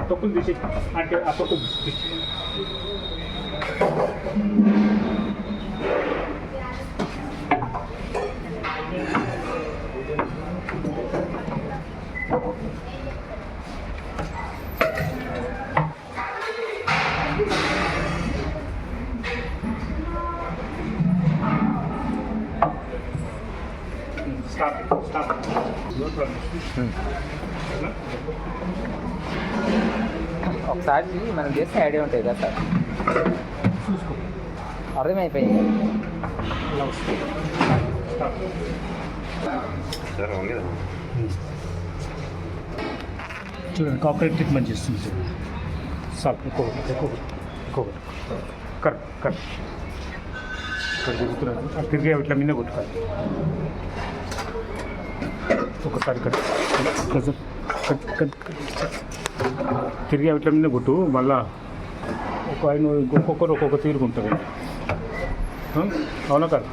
తొక్కులు తీసి అంటే ఆ తొక్కులు తీసి స్టాప్ ఒకసారి మనం చేస్తే ఐడియా ఉంటుంది కదా సార్. చూసుకో అర్థమైపోయింది. చూడండి కాపరేట్ ట్రీట్మెంట్ చేస్తుంది చూడండి. సార్ ఇంకొకటి కరెక్ట్ కరెక్ట్ ఇక్కడ తిరుగుతున్నారు. అది తిరిగే ఇట్లా మీద కొట్టుకోవాలి. ఒకసారి కట్ తిరిగి ఇట్లా మీద కొట్టు. మళ్ళా ఆయన ఒక్కొక్కరు ఒక్కొక్క తీరుకుంటుంది. అవునా కదా?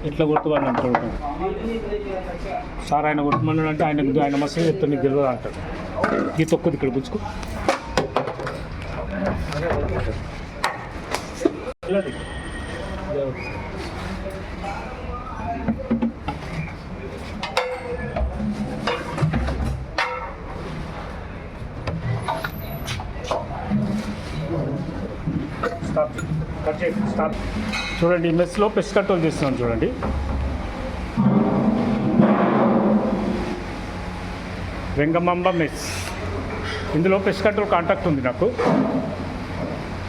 ఎట్లా కొట్టుకోవాలని అంటాడు సార్. ఆయన కొట్టమన్నాడు అంటే ఆయన మస్తు చెప్తాను నీకు తెలియదు అంటాడు. ఈ తొక్కుది ఇక్కడ పుచ్చుకో. స్టాప్. చూడండి ఈ మెస్లో పెస్ట్ కంట్రోల్ చేస్తున్నాను చూడండి. వెంగమాంబ మెస్. ఇందులో పెస్ట్ కంట్రోల్ కాంటాక్ట్ ఉంది నాకు.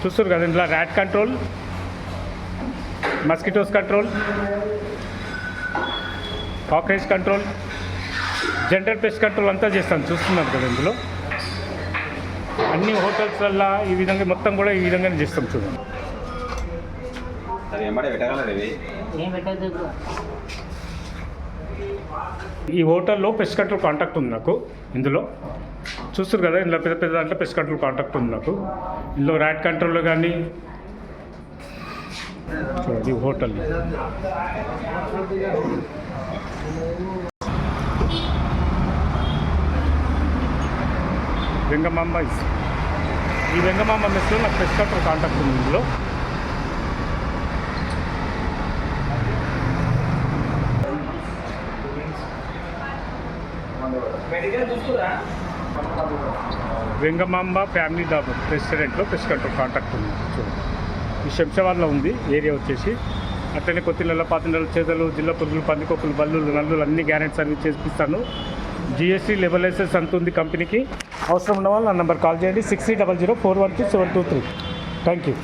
చూస్తారు కదా ఇందులో rat control, mosquitoes control, cockroaches control, general pest control అంతా చేస్తాను. చూస్తున్నాను కదా ఇందులో అన్ని హోటల్స్లల్లో ఈ విధంగా మొత్తం కూడా ఈ విధంగానే చేస్తాం చూడండి. ఈ హోటల్లో పెస్ట్ కంట్రోల్ కాంటాక్ట్ ఉంది నాకు. ఇందులో చూస్తారు కదా ఇందులో పెద్ద పెద్ద దాంట్లో పెస్ట్ కంట్రోల్ కాంటాక్ట్ ఉంది నాకు. ఇందులో ర్యాట్ కంట్రోల్లో కానీ చూడండి ఈ హోటల్లో వెంగమాంబ. ఈ వెంగమాంబ మెస్లో నాకు పెస్ట్ కంట్రోల్ కాంటాక్ట్ ఉంది. ఇందులో వెంగమాంబ ఫ్యామిలీ డాబర్ రెస్టారెంట్లో పెస్ట్ కంట్రోల్ కాంటాక్ట్ ఉంది చూడండి. ఈ శంషాబాద్లో ఉంది ఏరియా వచ్చేసి. అట్లనే కొత్తిళ్ళ పాతిళ్ళ చేదలు జిల్లా పురుగులు పందికొక్కులు బల్లులు నల్లులు అన్ని గ్యారెంటీ సర్వీస్ చేపిస్తాను. జిఎస్టీ లెవెల్ లైసెన్స్ అంత ఉంది కంపెనీకి. అవసరం ఉన్న వాళ్ళు నా నెంబర్ కాల్ చేయండి 6300412723. Thank you.